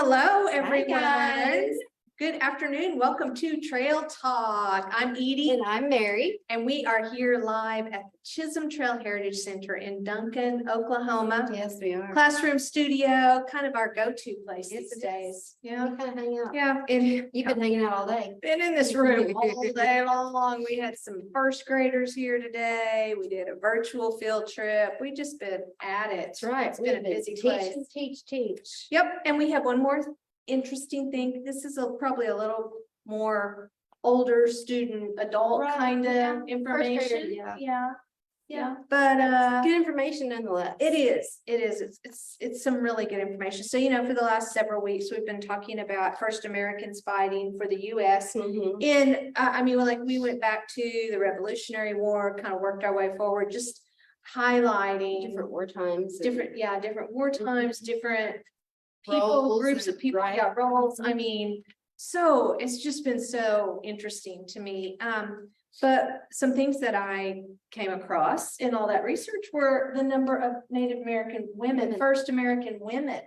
Hello, everyone. guys. Good afternoon. Welcome to Trail Talk. I'm Edie, And I'm Mary. and we are here live at the Chisholm Trail Heritage Center in Duncan, Oklahoma. Yes, we are. Classroom studio, kind of our go-to place Yes, these it days. is. Yeah, We kind of hang out. yeah. You've been hanging out all day. Been in this room all day long. We had some first graders here today. We did a virtual field trip. We just been at it. That's right. It's been a busy place. Teach. Yep, and we have one more interesting thing. This is probably a little more older student, adult Right, kind yeah. of First information. grader, yeah. Yeah, but Good information nonetheless. it is. It's some really good information. So, for the last several weeks, we've been talking about first Americans fighting for the US. Mhm. We went back to the Revolutionary War, kind of worked our way forward, just highlighting Different war times. different war times, different people, Roles groups of and- people, right. got roles. So it's just been so interesting to me. But some things that I came across in all that research were the number of Native American women, first American women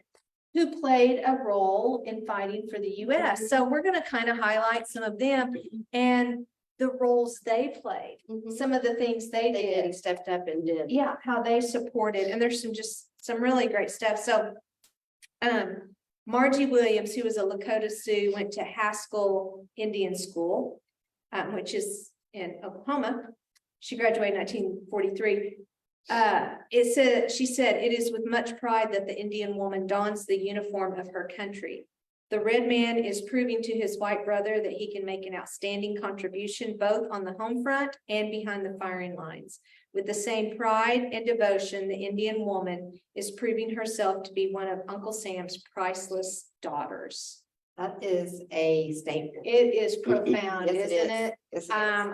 who played a role in fighting for the US. So we're going to kind of highlight some of them and the roles they played, Mhm. some of the things they They did. did, stepped up and did. Yeah, how they supported, and there's some really great stuff. So Margie Williams, who was a Lakota Sioux, went to Haskell Indian School, which is in Oklahoma. She graduated in 1943. She said, "It is with much pride that the Indian woman dons the uniform of her country. The red man is proving to his white brother that he can make an outstanding contribution both on the home front and behind the firing lines. With the same pride and devotion, the Indian woman is proving herself to be one of Uncle Sam's priceless daughters." That is a statement. It is profound, Yes, it isn't is. it? Yes, it is.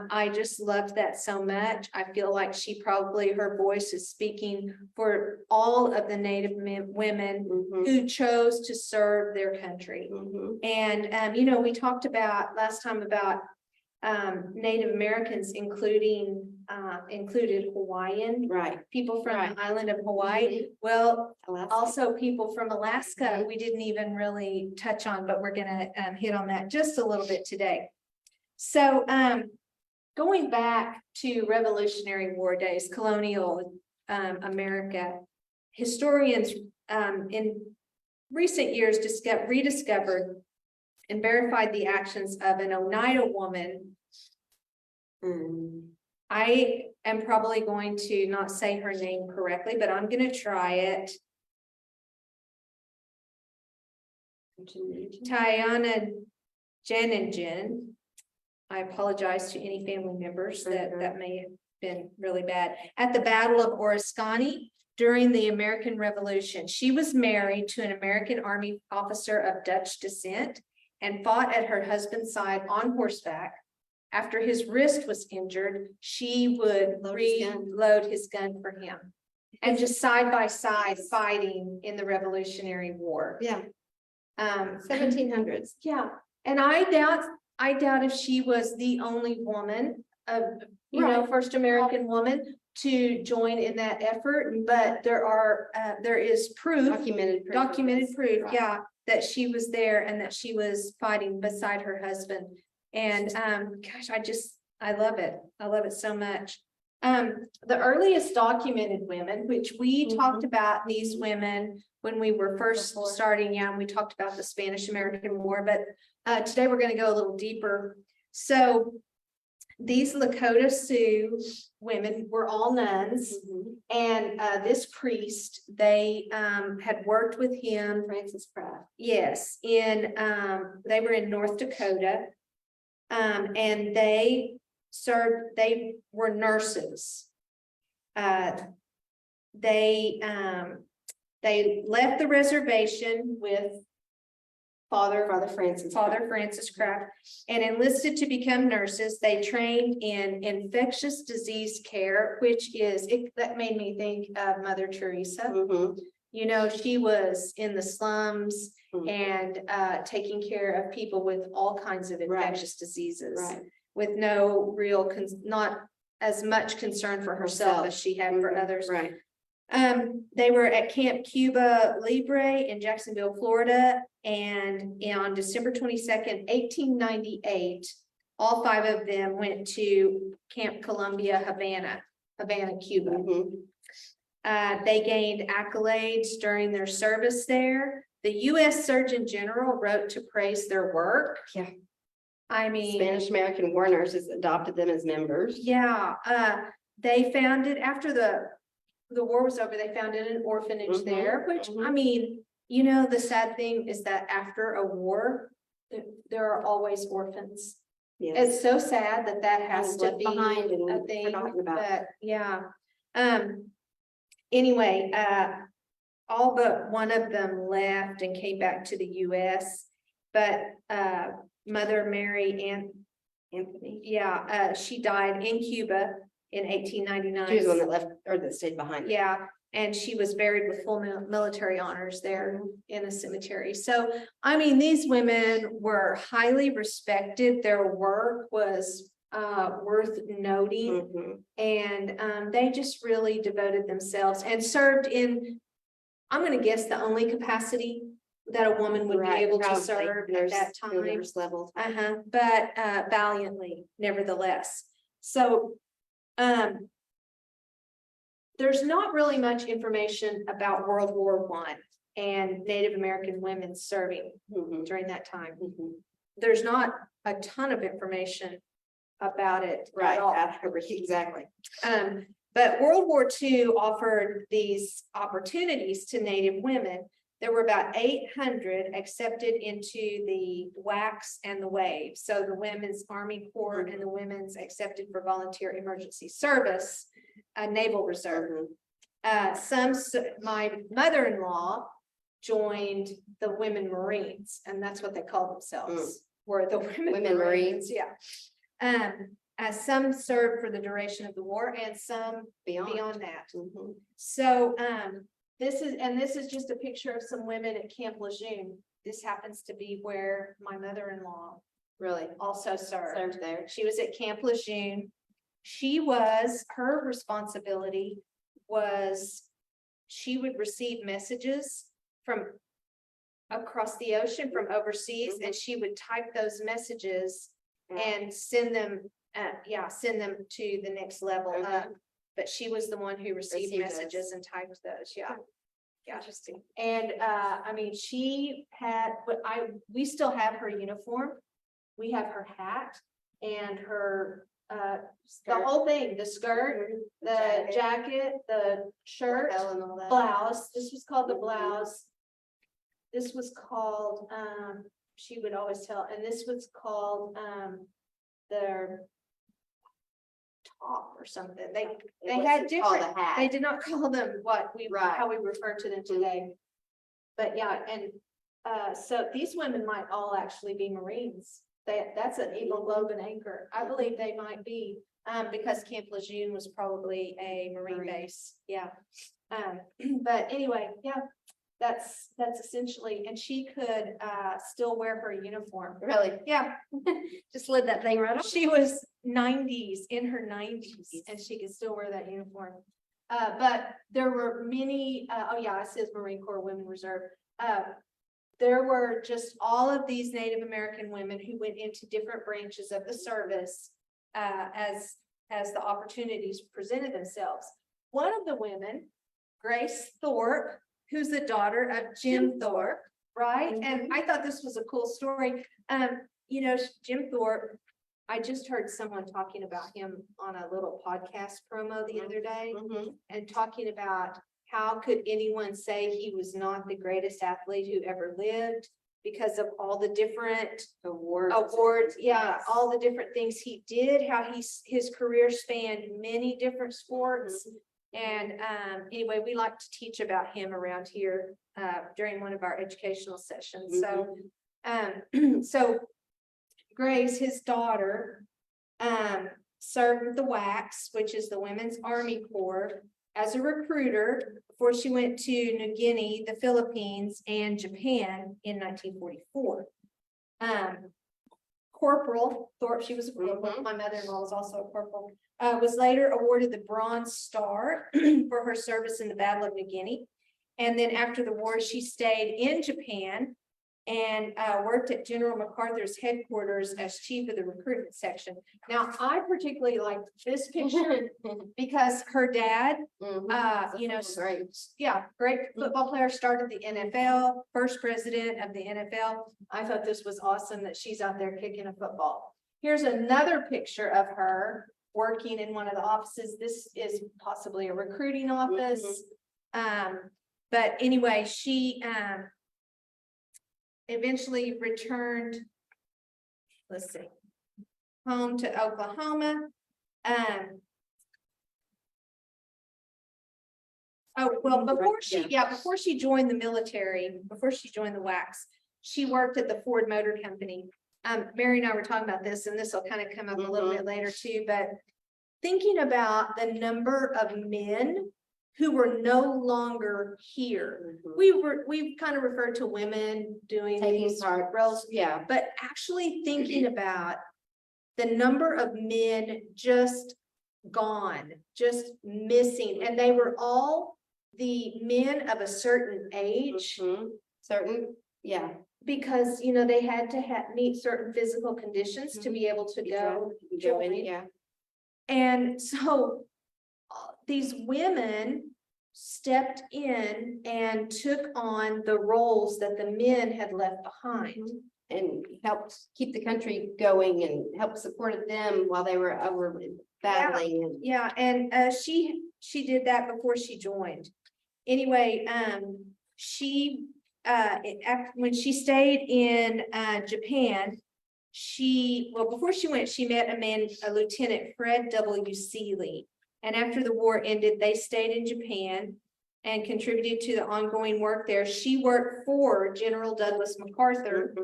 I just loved that so much. I feel like her voice is speaking for all of the Native women Mhm. who chose to serve their country. Mhm. And, we talked about last time about Native Americans included Hawaiian Right. people from Right. the island of Hawaii. Mhm. Well, Alaska. also people from Alaska, Mhm. we didn't even really touch on, but we're gonna hit on that just a little bit today. So going back to Revolutionary War days, colonial America, historians in recent years rediscovered and verified the actions of an Oneida woman. I am probably going to not say her name correctly, but I'm going to try it. Tiana Jeningen. I apologize to any family members that may have been really bad. At the Battle of Oriskany during the American Revolution, she was married to an American Army officer of Dutch descent and fought at her husband's side on horseback. After his wrist was injured, she would reload his gun for him. And just side by side fighting in the Revolutionary War. Yeah. 1700s. Yeah, and I doubt if she was the only woman of, first American woman to join in that effort, but there is proof. Documented proof, Right. yeah, that she was there and that she was fighting beside her husband. And I love it. I love it so much. The earliest documented women, which we talked about these women when we were first starting, and we talked about the Spanish-American War, but today we're going to go a little deeper. So these Lakota Sioux women were all nuns, and this priest, they had worked with him, Francis Pratt. yes, they were in North Dakota, and they were nurses. They left the reservation with Father Francis Craft and enlisted to become nurses. They trained in infectious disease care, that made me think of Mother Teresa. She was in the slums and taking care of people with all kinds of infectious diseases, with no real, not as much concern for herself as she had for others. Right. They were at Camp Cuba Libre in Jacksonville, Florida, and on December 22nd, 1898, all 5 of them went to Camp Columbia, Havana, Cuba. Mhm. They gained accolades during their service there. The U.S. Surgeon General wrote to praise their work. Yeah. I mean, Spanish American war nurses adopted them as members. yeah, they founded, after the war was over, they founded an orphanage Mhm, there, which, I mhm. mean, you know, the sad thing is that after a war, there are always orphans. Yes. It's so sad that that has to left be behind a and thing, forgotten about. but yeah. Anyway, all but one of them left and came back to the US, but, Mother Mary Anthony. yeah, she died in Cuba in 1899. She was the one that left or that stayed behind. Yeah, and she was buried with full military honors there in a cemetery. So, I mean, these women were highly respected. Their work was worth noting. Mhm. And they just really devoted themselves and served in, I'm gonna guess, the only capacity that a woman would be Right, able to probably. serve at Nurse- that the time. nurse level. But valiantly, nevertheless. So, there's not really much information about World War I and Native American women serving Mhm, during that time. mhm. There's not a ton of information about it Right, at all. exactly. But World War II offered these opportunities to Native women. There were about 800 accepted into the WACS and the WAVE. So the Women's Army Corps and the Women's Accepted for Volunteer Emergency Service, Naval Reserve. Mhm. My mother-in-law joined the Women Marines, and that's what they called themselves, were the Women Marines, yeah. As some served for the duration of the war and some beyond that. Mhm. So, this is just a picture of some women at Camp Lejeune. This happens to be where my mother-in-law Really also served. served there. She was at Camp Lejeune. Her responsibility was, she would receive messages from across the ocean, from overseas, and she would type those messages and send them to the next level up. But she was the one who received Received those. messages and typed those, yeah. Yeah. Interesting. And I mean, she had, we still have her uniform. We have her hat and her the Skirt. whole thing, the skirt, the jacket, the shirt, Lapel and all that. blouse. This was called the blouse. This was called, she would always tell, and this was called their top or something. They had It wasn't called different, a hat. they did not call them what we, Right. how we refer to them today. But yeah, and so these women might all actually be Marines. That's an Eagle Globe and Anchor. I believe they might be, because Camp Lejeune was probably a Marine base. Yeah. But anyway, yeah, that's essentially, and she could still wear her uniform. Really? Yeah. Just slid that thing right off. She was in her nineties, and she could still wear that uniform. But there were many, it says Marine Corps Women Reserve. There were just all of these Native American women who went into different branches of the service as the opportunities presented themselves. One of the women, Grace Thorpe, who's the daughter of Jim Thorpe, right? And I thought this was a cool story. Jim Thorpe, I just heard someone talking about him on a little podcast promo the other day, Mhm. and talking about how could anyone say he was not the greatest athlete who ever lived because of all the different awards, yeah, Yes. all the different things he did, how his career spanned many different sports. And anyway, we like to teach about him around here during one of our educational sessions. So so Grace, his daughter, served with the WACS, which is the Women's Army Corps, as a recruiter before she went to New Guinea, the Philippines, and Japan in 1944. corporal, Thorpe, she was a corporal, Mhm. my mother-in-law was also a corporal, was later awarded the Bronze Star for her service in the Battle of New Guinea. And then after the war, she stayed in Japan and worked at General MacArthur's headquarters as chief of the recruitment section. Now, I particularly like this picture because her dad, you know, Right. yeah, great football player, started the NFL, first president of the NFL. I thought this was awesome that she's out there kicking a football. Here's another picture of her working in one of the offices. This is possibly a recruiting office. But anyway, she eventually returned, let's see, home to Oklahoma. Oh, well, before she joined the military, before she joined the WACS, she worked at the Ford Motor Company. Mary and I were talking about this, and this will kind of come up a little bit later too, but thinking about the number of men who were no longer here. We've kind of referred to women doing Taking these part. roles, Yeah. but actually thinking about the number of men just gone, just missing, and they were all the men of a certain age, Certain, yeah. because, you know, they had to meet certain physical conditions to be able to go join. Yeah. And so these women stepped in and took on the roles that the men had left behind. And helped keep the country going and helped supported them while they were over battling. And Yeah, and she did that before she joined. Anyway, when she stayed in Japan, before she went, she met a Lieutenant Fred W. Seeley. And after the war ended, they stayed in Japan and contributed to the ongoing work there. She worked for General Douglas MacArthur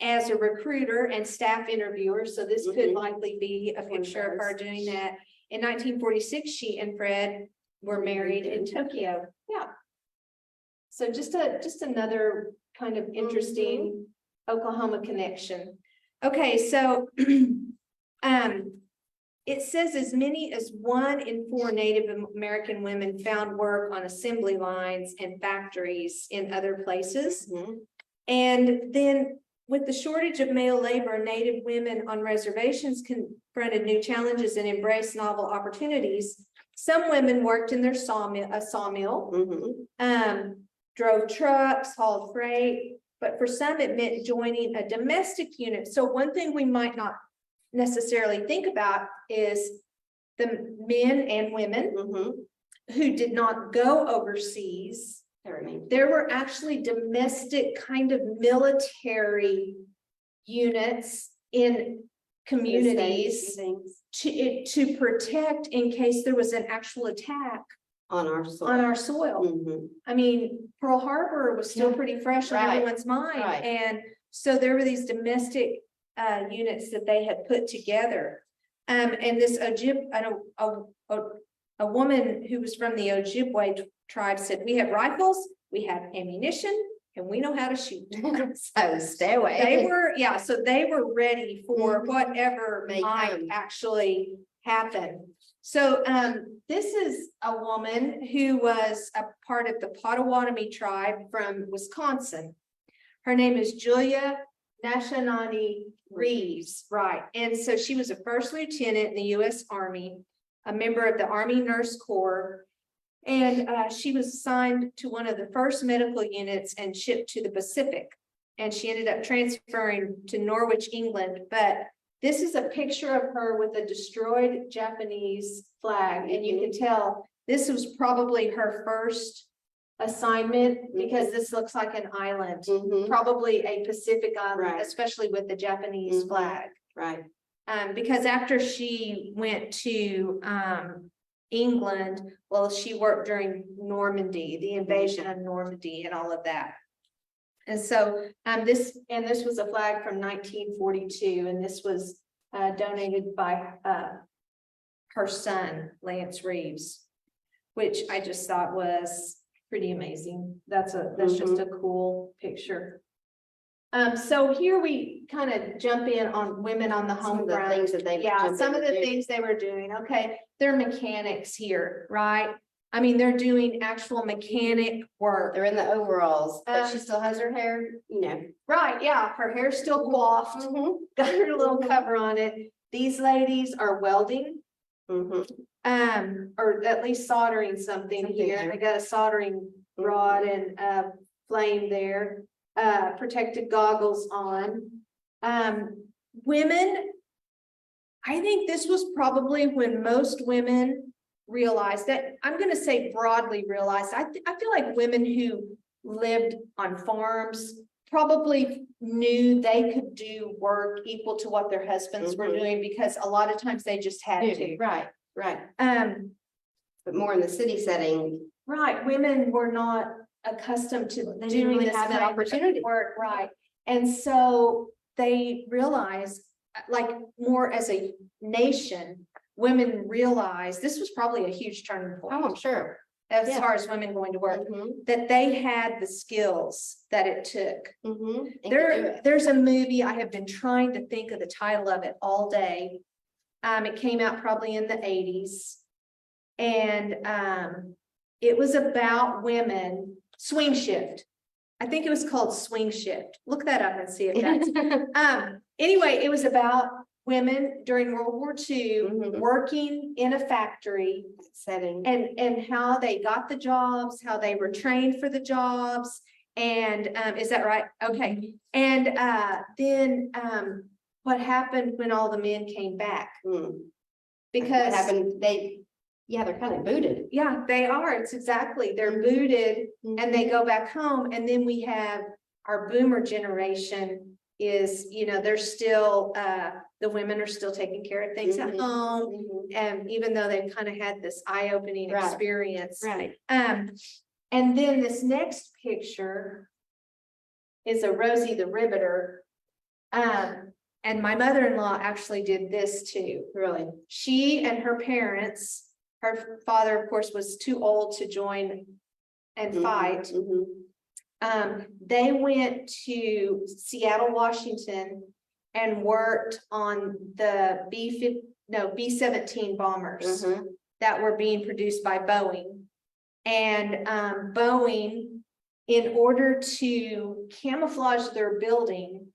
as a recruiter and staff interviewer. So this could likely be a picture of her doing that. In 1946, she and Fred were married in Tokyo. Yeah. So just another kind of interesting Oklahoma connection. Okay, so it says as many as 1 in 4 Native American women found work on assembly lines and factories in other places. And then with the shortage of male labor, Native women on reservations confronted new challenges and embraced novel opportunities. Some women worked in their sawmill, drove trucks, hauled freight, but for some it meant joining a domestic unit. So one thing we might not necessarily think about is the men and women who did not go overseas. There were actually domestic kind of military units in communities to protect in case there was an actual attack on our soil. I mean, Pearl Harbor was still pretty fresh on everyone's mind. And so there were these domestic units that they had put together. And this a woman who was from the Ojibwe tribe said, we have rifles, we have ammunition, and we know how to shoot. So stay away. So they were ready for whatever might actually happen. So this is a woman who was a part of the Potawatomi tribe from Wisconsin. Her name is Julia Nashanani Reeves, right? And so she was a first lieutenant in the U.S. Army, a member of the Army Nurse Corps, and she was assigned to one of the first medical units and shipped to the Pacific. And she ended up transferring to Norwich, England. But this is a picture of her with a destroyed Japanese flag, and you can tell this was probably her first assignment because this looks like an island, probably a Pacific island, especially with the Japanese flag. Right. Because after she went to England, well, she worked during Normandy, the invasion of Normandy and all of that. And so this was a flag from 1942, and this was donated by her son, Lance Reeves, which I just thought was pretty amazing. That's just a cool picture. So here we kind of jump in on women on the Some home of the front. things that they. would Yeah, jump some in of and the do. things they were doing, okay, they're mechanics here, right? I mean, they're doing actual mechanic work. They're in the overalls, but she Um, still has her hair, you know. Right, yeah, her hair's still coiffed, got her little cover on it. These ladies are welding, or at least soldering something Something here. there. They got a soldering rod and flame there, protective goggles on. Women, I think this was probably when most women realized that, I'm gonna say broadly realized, I feel like women who lived on farms probably knew they could do work equal to what their husbands were Mhm. doing, because a lot of times they just had to. Right, right. Um, But more in the city setting. right, women were not accustomed to They didn't doing really this have that kind of opportunity. work, right? And so they realized, like, more as a nation, women realized, this was probably a huge turning Oh, I'm point sure. as yeah. far as women going to work, Mhm, that they had the skills that it took. mhm, and could do it. There's a movie, I have been trying to think of the title of it all day. It came out probably in the 80s. And it was about women, Swing Shift. I think it was called Swing Shift. Look that up and see if that's. Anyway, it was about women during World War II Mhm. working in a factory, Setting. and how they got the jobs, how they were trained for the jobs. And is that right? Okay. And then what happened when all the men came back? What Because happened? They're kind of booted. yeah, they are. It's exactly, they're Mhm. booted and they go back home. And then we have our boomer generation is, they're still, the women are still taking care of things at Mhm. home. Mhm. And even though they've kind of had this eye-opening Right. experience. Right. And then this next picture is a Rosie the Riveter. And my mother-in-law actually did this too. Really. She and her parents, her father, of course, was too old to join and fight. Mhm. They went to Seattle, Washington and worked on the B-17 bombers Mhm. that were being produced by Boeing. And Boeing, in order to camouflage their building,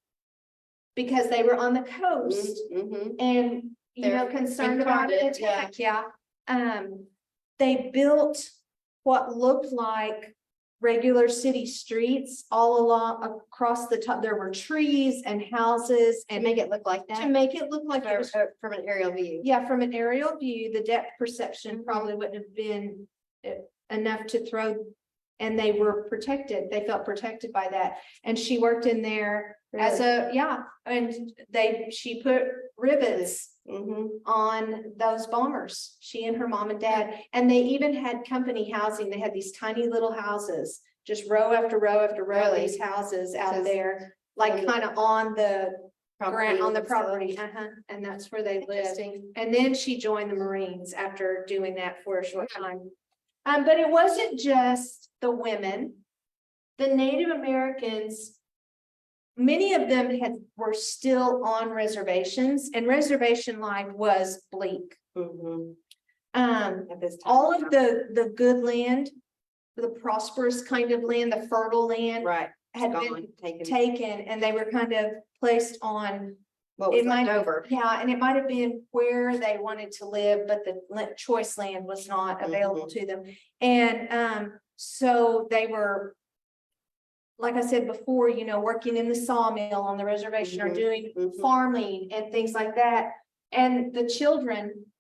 because they were on the coast Mhm. and, They're concerned big about an target, yeah. attack, they built what looked like regular city streets all along across the top. There were trees and houses To and make it look like to that. make it look like it was, From an aerial view. yeah, from an aerial view, the depth perception Mhm. probably wouldn't have been enough to throw. And they were protected. They felt protected by that. And she worked in there as she put rivets Mhm. on those bombers, she and her mom and dad. And they even had company housing. They had these tiny little houses, just row after row after row of Really? these houses out Just there, like on the kind of on the ground, on the and stuff. property. And that's where they lived. Interesting. And then she joined the Marines after doing that for a short time. But it wasn't just the women. The Native Americans, many of them were still on reservations, and reservation life was bleak. Mhm. At this time. all of the good land, the prosperous kind of land, the fertile land Right. had Gone, been taken. taken, and they were kind of placed on. What was It might- left over. Yeah, and it might have been where they wanted to live, but the choice land was not available to them. And so they were, like I said before, working in the sawmill on the reservation or Mhm, doing mhm. farming and things like that. And the children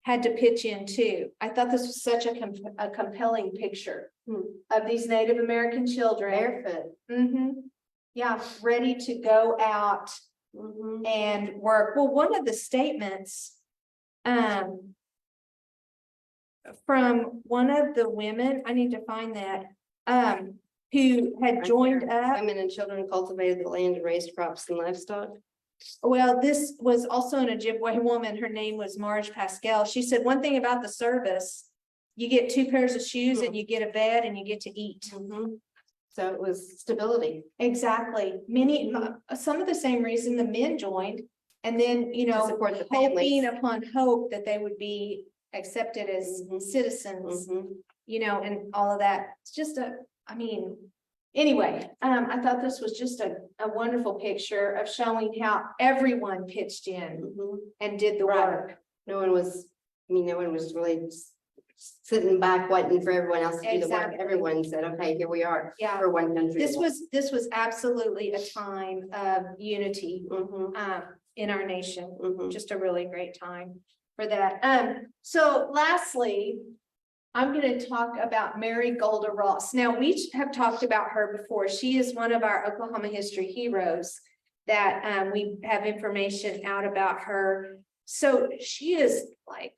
had to pitch in too. I thought this was such a compelling picture of these Native American children. Barefoot. Yeah, ready to go out Mhm. and work. Well, one of the statements from one of the women, I need to find that, who had Right joined there. up. Women and children cultivated the land and raised crops and livestock. Well, this was also an Ojibwe woman. Her name was Marge Pascal. She said one thing about the service, you get 2 pairs of shoes and you get a bed and you get to eat. Mhm. So it was stability Exactly. Some of the same reason the men joined. And then, you to know, support the hoping families. upon hope that they would be accepted as Mhm. citizens, Mhm. you know, and all of that. It's just I mean, anyway, I thought this was just a wonderful picture of showing how everyone pitched in Mhm. and did the Right. work. No one was, I mean, no one was really just sitting back waiting for everyone else to do the work. Exactly. Everyone said, okay, here we are. Yeah. For one country. This was absolutely a time of unity, Mhm. in our nation. Mhm. Just a really great time for that. So lastly, I'm going to talk about Mary Golda Ross. Now, we have talked about her before. She is one of our Oklahoma history heroes that we have information out about her. So she is like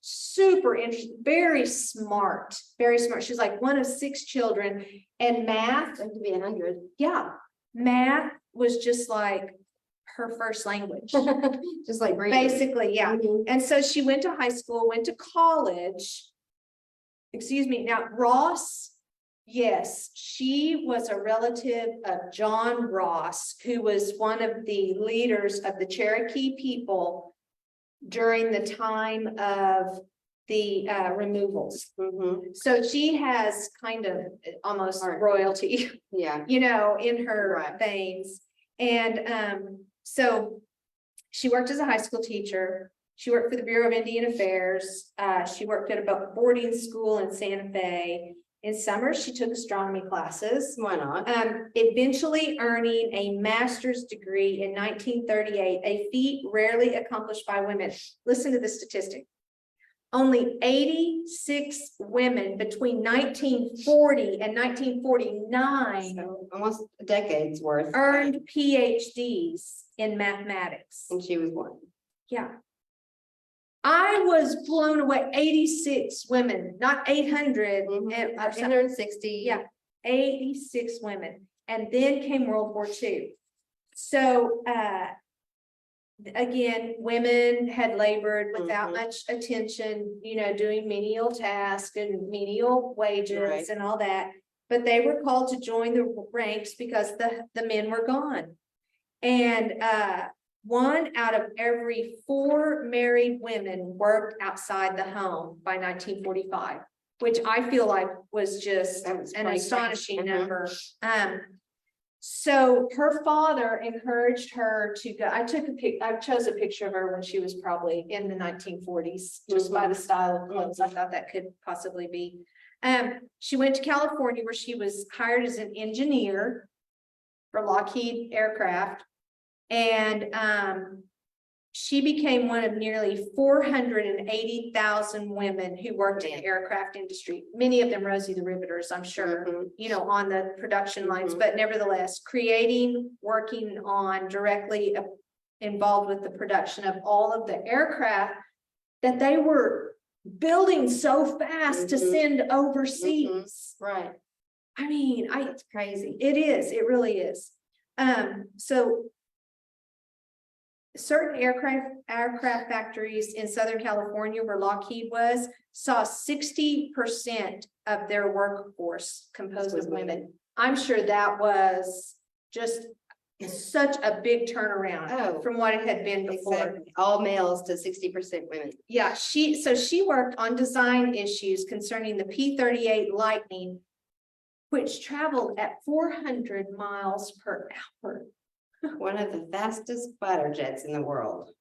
super interesting, very smart, very smart. She's like one of 6 children, and math, Going to be 100. yeah, math was just like her first language. Just like breathing. Basically, yeah. Mhm. And so she went to high school, went to college. Excuse me, now Ross, yes, she was a relative of John Ross, who was one of the leaders of the Cherokee people during the time of the removals. Mhm. So she has kind of almost Right. royalty, Yeah. you know, in her Right. veins. And so she worked as a high school teacher. She worked for the Bureau of Indian Affairs. She worked at a boarding school in Santa Fe. In summer, she took astronomy classes. Why not? Eventually earning a master's degree in 1938, a feat rarely accomplished by women. Listen to this statistic. Only 86 women between 1940 and 1949 So almost a decade's worth. earned PhDs in mathematics. And she was one. Yeah. I was blown away. 86 women, not 800. Mhm. or something. 160. Yeah, 86 women. And then came World War II. So again, women had labored without Mhm. much attention, you know, doing menial tasks and menial wages Right. and all that. But they were called to join the ranks because the men were gone. And 1 out of every 4 married women worked outside the home by 1945, which I feel like was just That was an pretty astonishing crazy. Mhm. number. So her father encouraged her to go. I chose a picture of her when she was probably in the 1940s, just by the style of clothes. I thought that could possibly be. She went to California, where she was hired as an engineer for Lockheed Aircraft. And she became one of nearly 480,000 women who worked in the aircraft industry. Many of them Rosie the Riveters, I'm sure, Mhm. you know, on the production lines, Mhm. but nevertheless, working on directly involved with the production of all of the aircraft that they were building so fast to Mhm. send overseas. Right. I mean, It's crazy. it is, it really is. So certain aircraft factories in Southern California, where Lockheed was, saw 60% of their workforce composed of women. I'm sure that was just such a big turnaround Oh, from what it had been before. Exactly. All males to 60% women. Yeah, she worked on design issues concerning the P-38 Lightning, which traveled at 400 miles per hour. One of the fastest fighter jets in the world.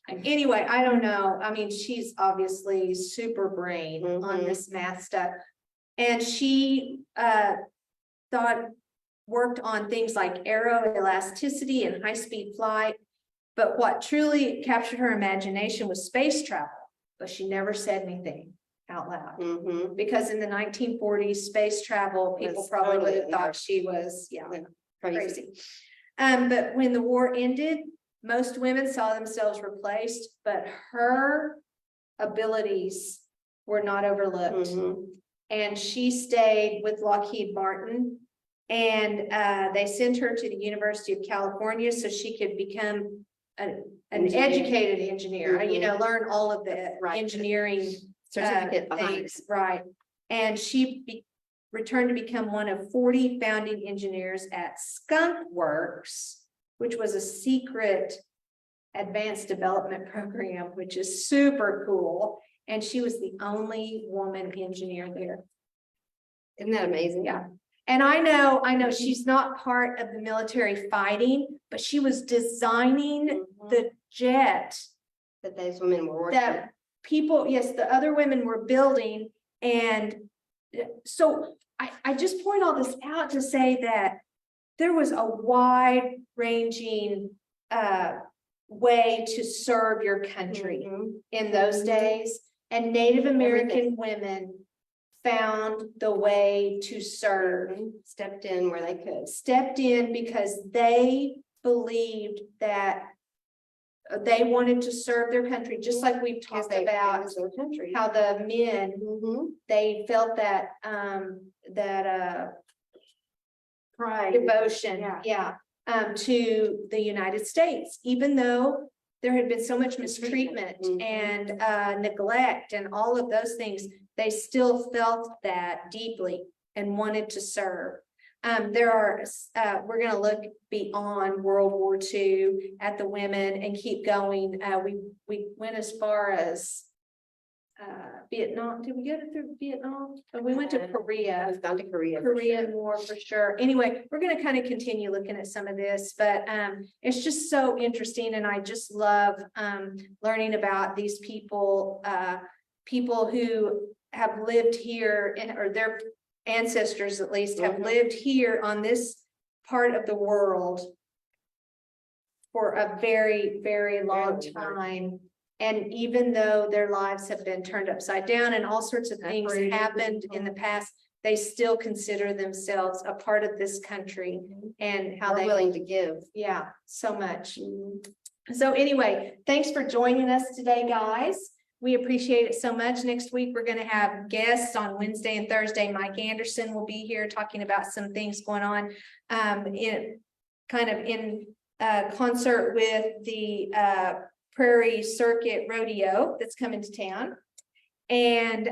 Anyway, I don't know. I mean, she's obviously super brain on Mhm. this math stuff. And she worked on things like aeroelasticity and high-speed flight. But what truly captured her imagination was space travel, but she never said anything out loud. Mhm. Because in the 1940s, space travel, people That's probably would totally have thought unheard. she was, Crazy. crazy. But when the war ended, most women saw themselves replaced, but her abilities were not overlooked. Mhm. And she stayed with Lockheed Martin, and they sent her to the University of California so she could become an Engineer. educated engineer, you Mhm. know, learn all of the Right. engineering Certificate behind it. things, right? And she returned to become one of 40 founding engineers at Skunk Works, which was a secret advanced development program, which is super cool. And she was the only woman engineer there. Isn't that amazing? Yeah. And I know she's not part of the military fighting, but she was designing Mhm. the jet That those women were working. that people, yes, the other women were building. And so I just point all this out to say that there was a wide ranging way to serve your country Mhm. in those Mhm. days. And Native American Everything. women found the way to serve, Stepped in where they could. stepped in because they believed that they wanted to serve their country, just like we've Because talked it about was their country. how the men, Mhm. they felt that, Pride. devotion, Yeah. to the United States, even though there had been so much mistreatment Mhm. and neglect and all of those things, they still felt that deeply and wanted to serve. We're gonna look beyond World War II at the women and keep going. We went as far as Vietnam. Did we go through Vietnam? We went to Korea. I've gone to Korea. for Korean sure. War for sure. Anyway, we're gonna kind of continue looking at some of this, but it's just so interesting, and I just love learning about these people, people who have lived here or their ancestors at least have Mhm. lived here on this part of the world for a very, very long Very long. time. And even though their lives have been turned upside down and all sorts of things Separated. happened in the past, they still consider themselves a part of this country and how We're they, willing to give. yeah, so much. So anyway, thanks for joining us today, guys. We appreciate it so much. Next week, we're gonna have guests on Wednesday and Thursday. Mike Anderson will be here talking about some things going on in concert with the Prairie Circuit Rodeo that's coming to town. And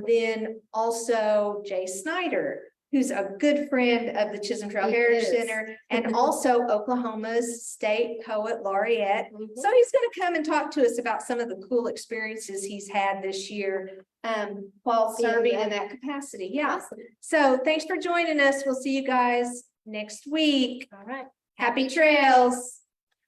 then also Jay Snyder, who's a good friend of the Chisholm Trail He Heritage is. Center and also Oklahoma's state poet laureate. Mhm. So he's going to come and talk to us about some of the cool experiences he's had this year while serving in that capacity. Yeah. Awesome. So thanks for joining us. We'll see you guys next week. All right. Happy trails.